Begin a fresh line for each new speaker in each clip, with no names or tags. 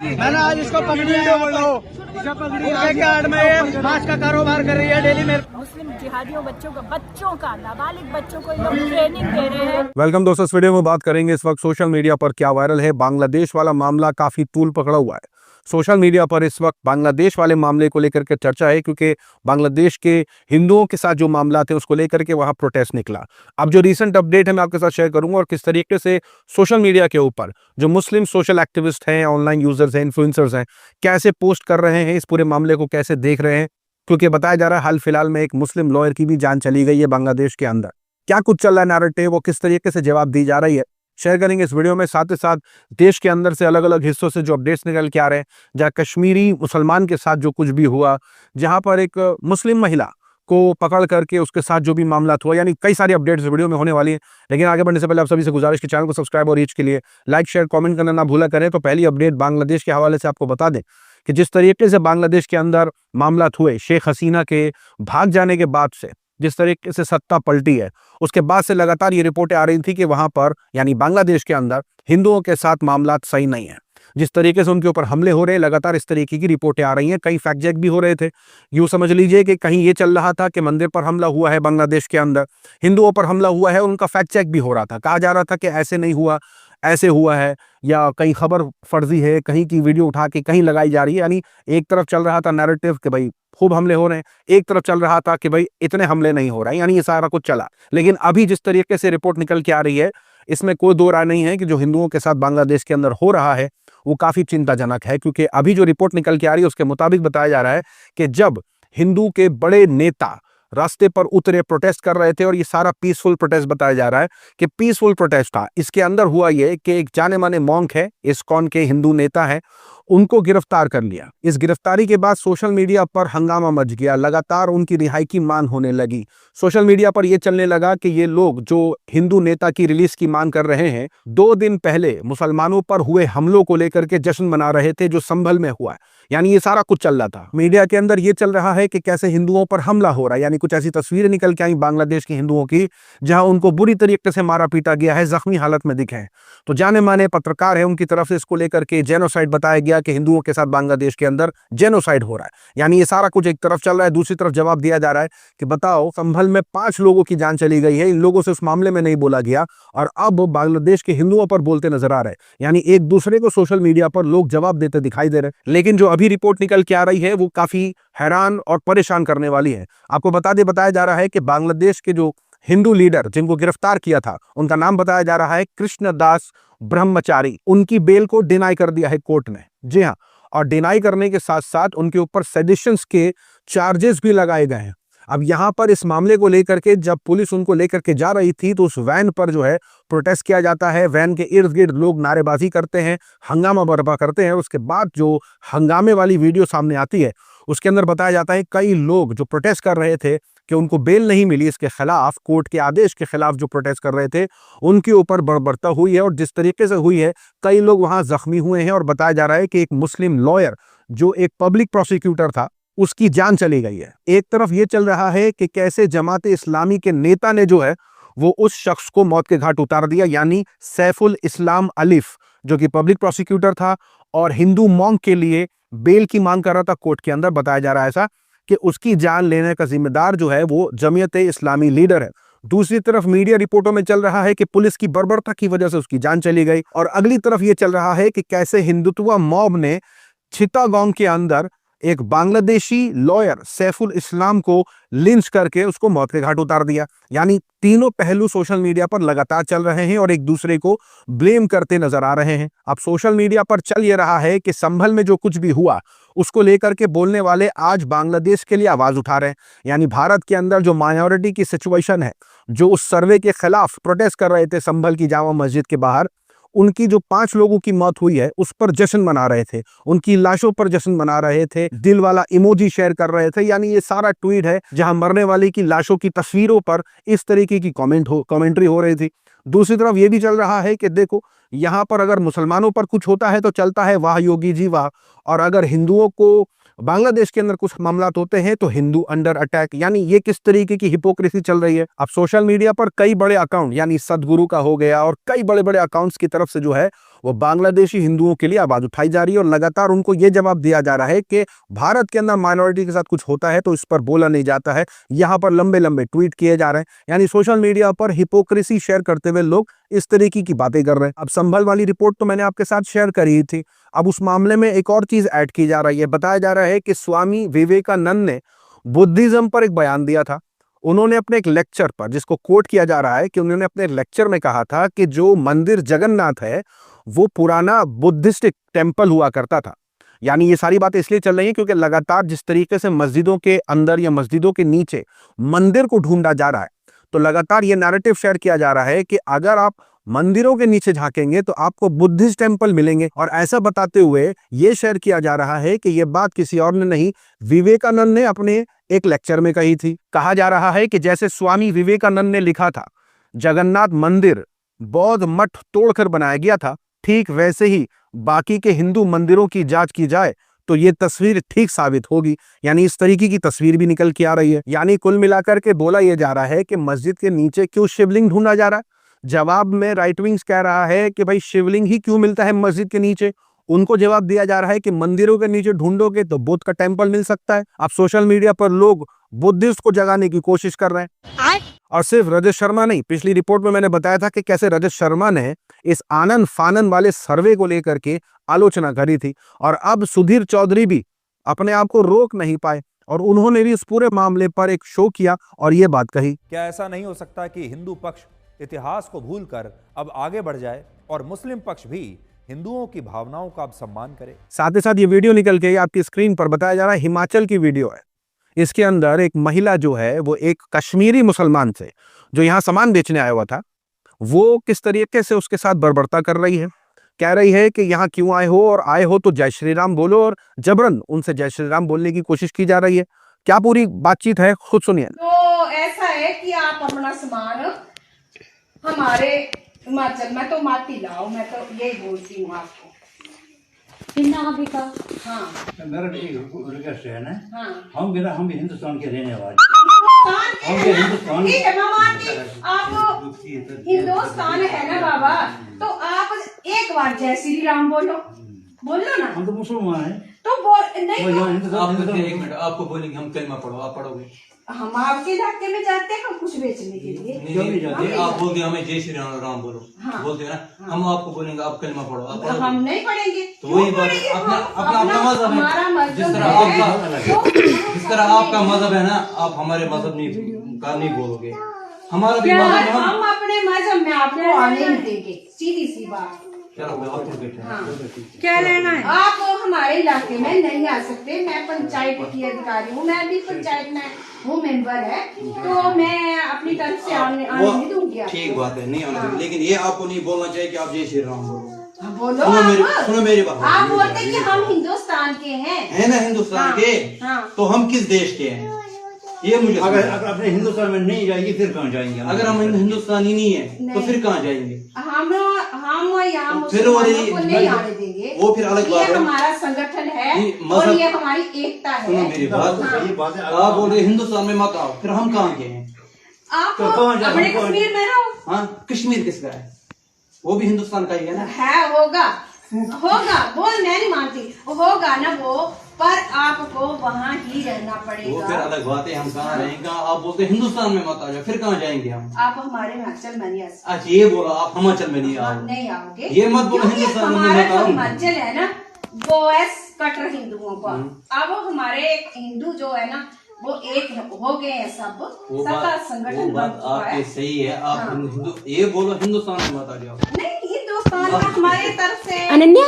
मैंने आज इसको पकड़िया कार्ड में ये मांस का कारोबार कर रही है डेली में।
मुस्लिम जिहादियों बच्चों का नाबालिग बच्चों को लोग ट्रेनिंग दे रहे हैं।
वेलकम दोस्तों, इस वीडियो में बात करेंगे इस वक्त सोशल मीडिया पर क्या वायरल है। बांग्लादेश वाला मामला काफी तूल पकड़ा हुआ है। सोशल मीडिया पर इस वक्त बांग्लादेश वाले मामले को लेकर के चर्चा है, क्योंकि बांग्लादेश के हिंदुओं के साथ जो मामला थे उसको लेकर के वहां प्रोटेस्ट निकला। अब जो रीसेंट अपडेट है मैं आपके साथ शेयर करूंगा, और किस तरीके से सोशल मीडिया के ऊपर जो मुस्लिम सोशल एक्टिविस्ट हैं, ऑनलाइन यूजर्स हैं, इन्फ्लुएंसर्स हैं, कैसे पोस्ट कर रहे हैं, इस पूरे मामले को कैसे देख रहे हैं। क्योंकि बताया जा रहा है हाल फिलहाल में एक मुस्लिम लॉयर की भी जान चली गई है बांग्लादेश के अंदर। क्या कुछ चल रहा है नैरेटिव, वो किस तरीके से जवाब दी जा रही है, शेयर करेंगे इस वीडियो में। साथ ही साथ देश के अंदर से अलग अलग हिस्सों से जो अपडेट्स निकल के आ रहे हैं, जहाँ कश्मीरी मुसलमान के साथ जो कुछ भी हुआ, जहां पर एक मुस्लिम महिला को पकड़ करके उसके साथ जो भी मामला हुआ, यानी कई सारी अपडेट्स वीडियो में होने वाली है। लेकिन आगे बढ़ने से पहले आप सभी से गुजारिश कि चैनल को सब्सक्राइब और रीच के लिए लाइक शेयर कमेंट करना ना भूला करें। तो पहली अपडेट बांग्लादेश के हवाले से आपको बता दें कि जिस तरीके से बांग्लादेश के अंदर मामला हुए, शेख हसीना के भाग जाने के बाद से जिस तरीके से सत्ता पलटी है, उसके बाद से लगातार ये रिपोर्टें आ रही थी कि वहां पर यानी बांग्लादेश के अंदर हिंदुओं के साथ मामला सही नहीं है। जिस तरीके से उनके ऊपर हमले हो रहे हैं, लगातार इस तरीके की रिपोर्टें आ रही हैं। कई फैक्ट चेक भी हो रहे थे। यूं समझ लीजिए कि कहीं ये चल रहा था कि मंदिर पर हमला हुआ है बांग्लादेश के अंदर, हिंदुओं पर हमला हुआ है, उनका फैक्ट चेक भी हो रहा था। कहा जा रहा था कि ऐसे नहीं हुआ, ऐसे हुआ है, या कहीं खबर फर्जी है, कहीं की वीडियो उठा के कहीं लगाई जा रही है। यानी एक तरफ चल रहा था नैरेटिव कि भाई खूब हमले हो रहे हैं, एक तरफ चल रहा था कि भाई इतने हमले नहीं हो रहे हैं, यानी ये सारा कुछ चला। लेकिन अभी जिस तरीके से रिपोर्ट निकल के आ रही है, इसमें कोई दो राय नहीं है कि जो हिंदुओं के साथ बांग्लादेश के अंदर हो रहा है वो काफी चिंताजनक है। क्योंकि अभी जो रिपोर्ट निकल के आ रही है उसके मुताबिक बताया जा रहा है कि जब हिंदू के बड़े नेता रास्ते पर उतरे, प्रोटेस्ट कर रहे थे, और ये सारा पीसफुल प्रोटेस्ट बताया जा रहा है कि पीसफुल प्रोटेस्ट था, इसके अंदर हुआ ये कि एक जाने माने मॉन्क है, इस्कॉन के हिंदू नेता है, उनको गिरफ्तार कर लिया। इस गिरफ्तारी के बाद सोशल मीडिया पर हंगामा मच गया, लगातार उनकी रिहाई की मांग होने लगी। सोशल मीडिया पर यह चलने लगा कि ये लोग जो हिंदू नेता की रिलीज की मांग कर रहे हैं, 2 दिन पहले मुसलमानों पर हुए हमलों को लेकर के जश्न मना रहे थे जो संभल में हुआ है। यानी ये सारा कुछ चल रहा था। मीडिया के अंदर ये चल रहा है कि कैसे हिंदुओं पर हमला हो रहा है, यानी कुछ ऐसी तस्वीरें निकल के आई बांग्लादेश के हिंदुओं की जहां उनको बुरी तरीके से मारा पीटा गया है, जख्मी हालत में दिखे हैं। तो जाने माने पत्रकार है, उनकी तरफ से इसको लेकर के जेनोसाइड बताया गया कि हिंदुओं के साथ बांग्लादेश के अंदर जेनोसाइड हो रहा है। यानी ये सारा कुछ एक तरफ चल रहा है, दूसरी तरफ जवाब दिया जा रहा है कि बताओ, संभल में 5 लोगों की जान चली गई है, इन लोगों से उस मामले में नहीं बोला गया, और अब बांग्लादेश के हिंदुओं पर बोलते नजर आ रहे हैं। यानी एक दूसरे को सोशल मीडिया पर लोग जवाब देते दिखाई दे रहे हैं। लेकिन जो अभी रिपोर्ट निकल के आ रही है वो काफी हैरान और परेशान करने वाली है। आपको बताया जा रहा है कि बांग्लादेश के जो हिंदू लीडर जिनको गिरफ्तार किया था, उनका नाम बताया जा रहा है कृष्णदास ब्रह्मचारी, उनकी बेल को डिनाई कर दिया है कोर्ट ने। जी हाँ, और डिनाई करने के साथ साथ उनके ऊपर सेडिशंस के चार्जेस भी लगाए गए हैं। अब यहां पर इस मामले को लेकर के जब पुलिस उनको लेकर के जा रही थी, तो उस वैन पर जो है प्रोटेस्ट किया जाता है, वैन के इर्द गिर्द लोग नारेबाजी करते हैं, हंगामा बर्पा करते हैं। उसके बाद जो हंगामे वाली वीडियो सामने आती है, उसके अंदर बताया जाता है कई लोग जो प्रोटेस्ट कर रहे थे कि उनको बेल नहीं मिली, इसके खिलाफ, कोर्ट के आदेश के खिलाफ जो प्रोटेस्ट कर रहे थे, उनके ऊपर बर्बरता हुई है। और जिस तरीके से हुई है, कई लोग वहां जख्मी हुए हैं, और बताया जा रहा है कि एक मुस्लिम लॉयर जो एक पब्लिक प्रोसिक्यूटर था, उसकी जान चली गई है। एक तरफ ये चल रहा है कि कैसे जमात इस्लामी के नेता ने जो है वो उस शख्स को मौत के घाट उतार दिया, यानी सैफुल इस्लाम अलिफ, जो कि पब्लिक प्रोसिक्यूटर था और हिंदू मॉन्क के लिए बेल की मांग कर रहा था कोर्ट के अंदर। बताया जा रहा है ऐसा कि उसकी जान लेने का जिम्मेदार जो है वो जमीयत इस्लामी लीडर है। दूसरी तरफ मीडिया रिपोर्टों में चल रहा है कि पुलिस की बर्बरता की वजह से उसकी जान चली गई। और अगली तरफ ये चल रहा है कि कैसे हिंदुत्व मॉब ने चित्तागोंग के अंदर एक बांग्लादेशी लॉयर सैफुल इस्लाम को लिंच करके उसको मौत के घाट उतार दिया। यानी तीनों पहलू सोशल मीडिया पर लगातार चल रहे हैं और एक दूसरे को ब्लेम करते नजर आ रहे हैं। अब सोशल मीडिया पर चल ये रहा है कि संभल में जो कुछ भी हुआ उसको लेकर के बोलने वाले आज बांग्लादेश के लिए आवाज उठा रहे हैं। यानी भारत के अंदर जो माइनॉरिटी की सिचुएशन है, जो उस सर्वे के खिलाफ प्रोटेस्ट कर रहे थे संभल की जामा मस्जिद के बाहर, उनकी जो 5 लोगों की मौत हुई है उस पर जश्न मना रहे थे, उनकी लाशों पर जश्न मना रहे थे, दिल वाला इमोजी शेयर कर रहे थे। यानी ये सारा ट्वीट है जहां मरने वाली की लाशों की तस्वीरों पर इस तरीके की कमेंट्री हो रही थी। दूसरी तरफ ये भी चल रहा है कि देखो यहाँ पर अगर मुसलमानों पर कुछ होता है तो चलता है वाह योगी जी वाह, और अगर हिंदुओं को बांग्लादेश के अंदर कुछ मामलात होते हैं तो हिंदू अंडर अटैक। यानी ये किस तरीके की हिपोक्रेसी चल रही है। अब सोशल मीडिया पर कई बड़े अकाउंट, यानी सदगुरु का हो गया और कई बड़े बड़े अकाउंट्स की तरफ से जो है वो बांग्लादेशी हिंदुओं के लिए आवाज उठाई जा रही है और लगातार उनको ये जवाब दिया जा रहा है कि भारत के अंदर माइनॉरिटी के साथ कुछ होता है तो इस पर बोला नहीं जाता है। यहाँ पर लंबे लंबे ट्वीट किए जा रहे हैं, यानी सोशल मीडिया पर हिपोक्रेसी शेयर करते हुए लोग इस तरीके की बातें कर रहे हैं। अब संभल वाली रिपोर्ट तो मैंने आपके साथ शेयर करी थी। अब उस मामले में एक और चीज ऐड की जा रही है। बताया जा रहा है कि स्वामी विवेकानंद ने बुद्धिज्म पर एक बयान दिया था। उन्होंने अपने एक लेक्चर पर, जिसको कोट किया जा रहा है कि उन्होंने अपने लेक्चर में कहा था कि जो मंदिर जगन्नाथ है वो पुराना बुद्धिस्टिक टेम्पल हुआ करता था। यानी ये सारी बातें इसलिए चल रही हैं क्योंकि लगातार जिस तरीके से मस्जिदों के अंदर या मस्जिदों के नीचे मंदिर को ढूंढा जा रहा है, तो लगातार ये नैरेटिव शेयर किया जा रहा है कि अगर आप मंदिरों के नीचे झांकेंगे तो आपको बुद्धिस्ट टेम्पल मिलेंगे। और ऐसा बताते हुए ये शेयर किया जा रहा है कि ये बात किसी और ने नहीं, विवेकानंद ने अपने एक लेक्चर में कही थी। कहा जा रहा है कि जैसे स्वामी विवेकानंद ने लिखा था जगन्नाथ मंदिर बौद्ध मठ तोड़कर बनाया गया था, ठीक वैसे ही बाकी के हिंदू मंदिरों की जांच की जाए तो ये तस्वीर ठीक साबित होगी। यानी इस तरीके की तस्वीर भी निकल के आ रही है। यानी कुल मिलाकर के बोला यह जा रहा है कि मस्जिद के नीचे क्यों शिवलिंग ढूंढा जा रहा है। जवाब में राइट विंग्स कह रहा है कि भाई शिवलिंग ही क्यों मिलता है मस्जिद के नीचे। उनको जवाब दिया जा रहा है कि मंदिरों के नीचे ढूंढोगे तो बुद्ध का टेम्पल मिल सकता है। अब सोशल मीडिया पर लोग बुद्धिस्ट को जगाने की कोशिश कर रहे हैं। और सिर्फ रजत शर्मा नहीं, पिछली रिपोर्ट में मैंने बताया था कि कैसे रजत शर्मा ने इस आनंद फानन वाले सर्वे को लेकर के आलोचना करी थी, और अब सुधीर चौधरी भी अपने आप को रोक नहीं पाए और उन्होंने भी इस पूरे मामले पर एक शो किया और ये बात कही।
क्या ऐसा नहीं हो सकता कि हिंदू पक्ष इतिहास को भूलकर अब आगे बढ़ जाए और मुस्लिम पक्ष भी हिंदुओं की भावनाओं का अब सम्मान करे? साथ ही साथ
ये वीडियो निकल के आपकी स्क्रीन पर बताया जा रहा है, हिमाचल की वीडियो है। इसके अंदर एक महिला जो है वो एक कश्मीरी मुसलमान से जो यहाँ सामान बेचने आया हुआ था, वो किस तरीके से उसके साथ बर्बरता कर रही है। कह रही है कि यहाँ क्यों आए हो, और आए हो तो जय श्री राम बोलो, और जबरन उनसे जय श्री राम बोलने की कोशिश की जा रही है। क्या पूरी बातचीत है खुद सुनिए।
तो ऐसा है कि आप अपना सामान हमारे हिमाचल में तो मत ही लाओ, मैं तो यही बोलती हूँ आपको। हाँ
मेरा रिक्वेस्ट है ना,
हाँ
हम हिंदुस्तान के रहने वाले
हिंदुस्तान ठीक है, मैं मानती। आप हिंदुस्तान है ना बाबा, तो आप एक बार जय श्री राम बोलो ना।
हम तो मुसलमान हैं,
तो बोल नहीं
आप एक मिनट आपको बोलेंगे हम कलमा पढ़ो, आप पढ़ोगे?
हम आपके इलाके में जाते हैं हम कुछ बेचने के लिए।
नहीं, आप बोल दिए हमें जय श्री राम बोलो।
हाँ,
बोलते हैं ना, हम आपको बोलेंगे आप कलमा पढ़ो, आप पढ़ोगे?
हम नहीं पढ़ेंगे।
तो वही बात, अपना मजहब है। जिस तरह आपका मजहब है ना, आप हमारे मजहब नहीं बोलोगे। हमारा भी मजहब,
हम अपने मजहब में आपको आने नहीं देंगे, सीधी सी बात। हाँ। क्या लेना है? आप हमारे इलाके में नहीं आ सकते। मैं पंचायत की अधिकारी हूँ, मैं भी पंचायत में हूँ, मेंबर है, तो मैं अपनी तरफ से आने नहीं दूंगी।
ठीक बात है, नहीं आना, लेकिन ये आपको नहीं बोलना चाहिए कि आप जय श्री राम बोलो।
बोलो,
सुनो मेरी बात।
आप बोलते कि हम हिंदुस्तान के हैं,
है ना, हिंदुस्तान के। तो हम किस देश के हैं ये मुझे
अगर अपने हिंदुस्तान में नहीं जाएंगे फिर कहाँ जाएंगे?
अगर हम हिंदुस्तानी नहीं है तो फिर कहाँ जाएंगे?
हम यहाँ मुसलमानों को नहीं आने देंगे।
वो फिर अलग बात है।
ये हमारा संगठन है और ये हमारी एकता है।
सुनो मेरी बात, आप बोल रहे हिंदुस्तान में मत आओ, फिर हम कहाँ के हैं?
आप अपने कश्मीर में रहो।
हाँ, कश्मीर किसका है? वो भी हिंदुस्तान का ही है ना।
है, होगा बोल, मैं नहीं मानती, होगा ना वो, पर आपको वहाँ ही रहना पड़ेगा।
वो फिर अलग बात है, हम कहाँ रहेंगे? आप बोलते हिंदुस्तान में मत आ जाओ, फिर कहाँ जाएंगे हम?
आप हमारे हिमाचल में नहीं आ सकते।
अच्छा, ये बोला आप हिमाचल में नहीं आओ,
नहीं आओगे,
ये मत बोलो हिंदुस्तान में मत आओ।
हिमाचल है ना, वो है कट्टर हिंदुओं का। अब हमारे हिंदू जो है ना, वो एक हो गए हैं, सबका संगठन बन चुका है।
सही है, आप हिंदू ये बोलो हिंदुस्तान में मत आ जाओ।
नहीं, हिंदुस्तान में हमारे तरफ से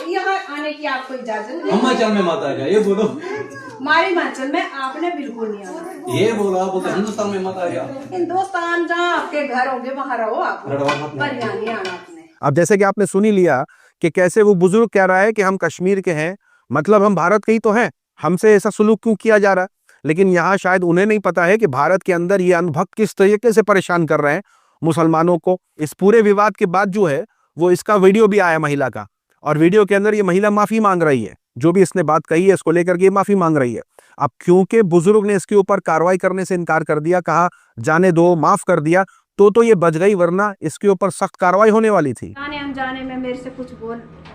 यहाँ आने की आपको इजाजत नहीं।
हिमाचल में मत आ जाओ, ये बोलो।
हमारे हिमाचल में आपने बिल्कुल नहीं आना,
ये बोलो। आप बोलते हिंदुस्तान में मत आ जाओ।
हिंदुस्तान जहाँ आपके घर होंगे वहाँ रहो, आप पर यहाँ नहीं आना आपने।
अब जैसे कि आपने सुनी लिया कि कैसे वो बुजुर्ग कह रहा है कि हम कश्मीर के हैं, मतलब हम भारत के ही तो हैं, हमसे ऐसा सुलूक क्यों किया जा रहा है। लेकिन यहाँ शायद उन्हें नहीं पता है कि भारत के अंदर ये अनभक्त किस तरीके से परेशान कर रहे हैं मुसलमानों को। इस पूरे विवाद के बाद जो है वो इसका वीडियो भी आया महिला का, और वीडियो के अंदर ये महिला माफी मांग रही है, जो भी इसने बात कही है इसको लेकर के माफी मांग रही है। अब क्योंकि बुजुर्ग ने इसके ऊपर कार्रवाई करने से इनकार कर दिया, कहा जाने दो, माफ कर दिया, तो ये बच गई, वरना इसके ऊपर सख्त कार्रवाई होने वाली थी।
जाने अनजाने में मेरे से कुछ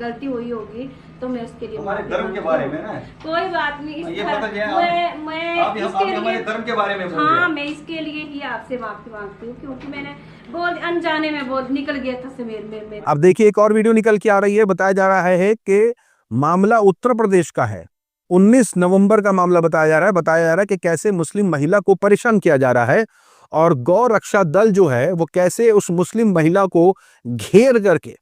गलती हुई होगी तो मैं उसके लिए
हमारे धर्म के बारे में ना,
कोई बात नहीं।
ये पता चला
मैं
आप हमारे धर्म के बारे में बोल रहे
हाँ,
हैं।
मैं इसके लिए ही आपसे माफी मांगती हूँ, क्योंकि मैंने अनजाने में निकल गया था से मेरे।
अब देखिए एक और वीडियो निकल के आ रही है। बताया जा रहा है कि मामला उत्तर प्रदेश का है, 19 नवंबर का मामला बताया जा रहा है कि कैसे मुस्लिम महिला को परेशान किया जा रहा है, और गौ रक्षा दल जो है वो कैसे उस मुस्लिम महिला को घेर करके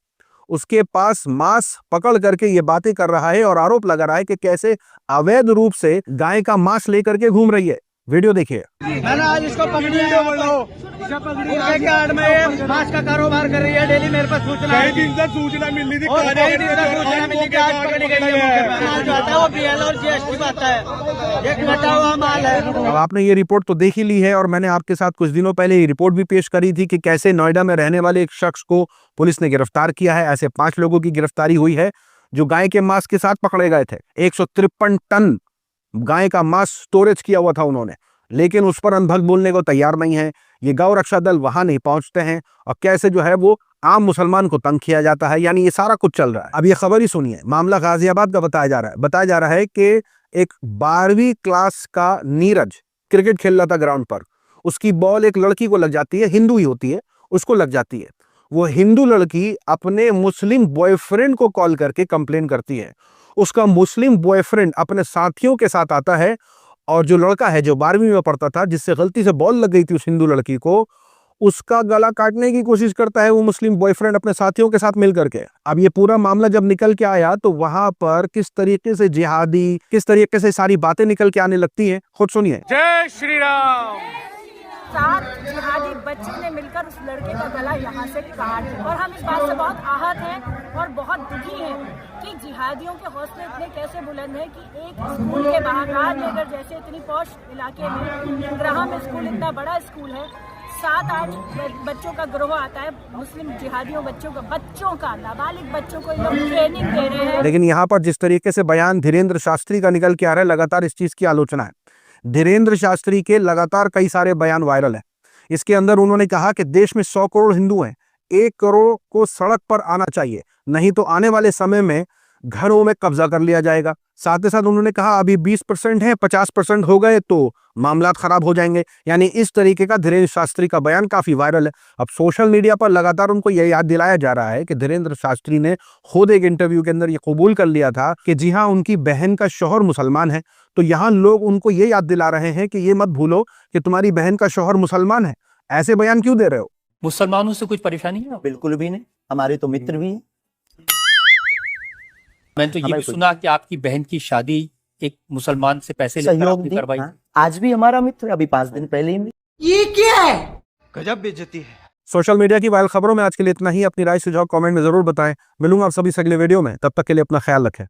उसके पास मांस पकड़ करके ये बातें कर रहा है, और आरोप लगा रहा है कि कैसे अवैध रूप से गाय का मांस लेकर के घूम रही है। वीडियो देखिए।
मैंने आज इसको पकड़ी है, उनके कार्ड में ये मांस का कारोबार कर रही है। डेली मेरे पास सूचना है, कई दिन से सूचना मिल रही थी, और कई दिन से सूचना मिली कि आज पकड़ी गई है। माल जो आता है वो BL और GST आता है, एक बचा हुआ माल है।
अब आपने ये रिपोर्ट तो देख ही ली है, और मैंने आपके साथ कुछ दिनों पहले ये रिपोर्ट भी पेश करी थी कि कैसे नोएडा में रहने वाले एक शख्स को पुलिस ने गिरफ्तार किया है। ऐसे 5 लोगों की गिरफ्तारी हुई है जो गाय के मांस के साथ पकड़े गए थे। 153 टन गाय का मांस स्टोरेज किया हुआ था उन्होंने, लेकिन उस पर अनभग बोलने को तैयार नहीं है। ये गौ रक्षा दल वहां नहीं पहुंचते हैं, और कैसे जो है वो आम मुसलमान को तंग किया जाता है, यानी ये सारा कुछ चल रहा है। अब ये खबर ही सुनिए। मामला गाजियाबाद का बताया जा रहा है कि एक 12वीं क्लास का नीरज क्रिकेट खेल रहा था ग्राउंड पर, उसकी बॉल एक लड़की को लग जाती है, हिंदू ही होती है, उसको लग जाती है। वो हिंदू लड़की अपने मुस्लिम बॉयफ्रेंड को कॉल करके कंप्लेन करती है। उसका मुस्लिम बॉयफ्रेंड अपने साथियों के साथ आता है, और जो लड़का है जो 12वीं में पढ़ता था, जिससे गलती से बॉल लग गई थी उस हिंदू लड़की को, उसका गला काटने की कोशिश करता है वो मुस्लिम बॉयफ्रेंड अपने साथियों के साथ मिल करके। अब ये पूरा मामला जब निकल के आया तो वहां पर किस तरीके से जिहादी, किस तरीके से सारी बातें निकल के आने लगती हैं, खुद सुनिए।
जय श्री राम।
7 जिहादी बच्चे ने मिलकर उस लड़के का गला यहाँ से काट दिया, और हम इस बात से बहुत आहत हैं और बहुत दुखी हैं कि जिहादियों के हौसले इतने कैसे बुलंद हैं कि एक स्कूल के बाहर राजनगर जैसे इतनी पॉश इलाके में, ग्राहम स्कूल इतना बड़ा स्कूल है, 7-8 बच्चों का गिरोह आता है, मुस्लिम जिहादियों बच्चों का नाबालिग बच्चों को लोग ट्रेनिंग दे रहे हैं।
लेकिन यहाँ पर जिस तरीके से बयान धीरेन्द्र शास्त्री का निकल के आ रहा है, लगातार इस चीज की आलोचना है। धीरेन्द्र शास्त्री के लगातार कई सारे बयान वायरल है। इसके अंदर उन्होंने कहा कि देश में 100 करोड़ हिंदू हैं, 1 करोड़ को सड़क पर आना चाहिए, नहीं तो आने वाले समय में घरों में कब्जा कर लिया जाएगा। साथ ही साथ उन्होंने कहा अभी 20% है, 50% हो गए तो मामला खराब हो जाएंगे। यानी इस तरीके का धीरेन्द्र शास्त्री का बयान काफी वायरल है। अब सोशल मीडिया पर लगातार उनको यह याद दिलाया जा रहा है कि धीरेन्द्र शास्त्री ने खुद एक इंटरव्यू के अंदर ये कबूल कर लिया था कि जी हाँ, उनकी बहन का शौहर मुसलमान है। तो यहाँ लोग उनको ये याद दिला रहे हैं कि ये मत भूलो कि तुम्हारी बहन का शौहर मुसलमान है, ऐसे बयान क्यों दे रहे हो।
मुसलमानों से कुछ परेशानी है?
बिल्कुल भी नहीं, हमारे तो मित्र भी हैं।
मैंने तो ये भी सुना कि आपकी बहन की शादी एक मुसलमान से पैसे लेकर आपने करवाई।
आज भी हमारा मित्र, अभी 5 दिन पहले ही।
ये क्या है? गजब बेइज्जती है।
सोशल मीडिया की वायरल खबरों में आज के लिए इतना ही। अपनी राय सुझाव कमेंट में जरूर बताएं। मिलूंगा आप सभी से अगले वीडियो में, तब तक के लिए अपना ख्याल रखें।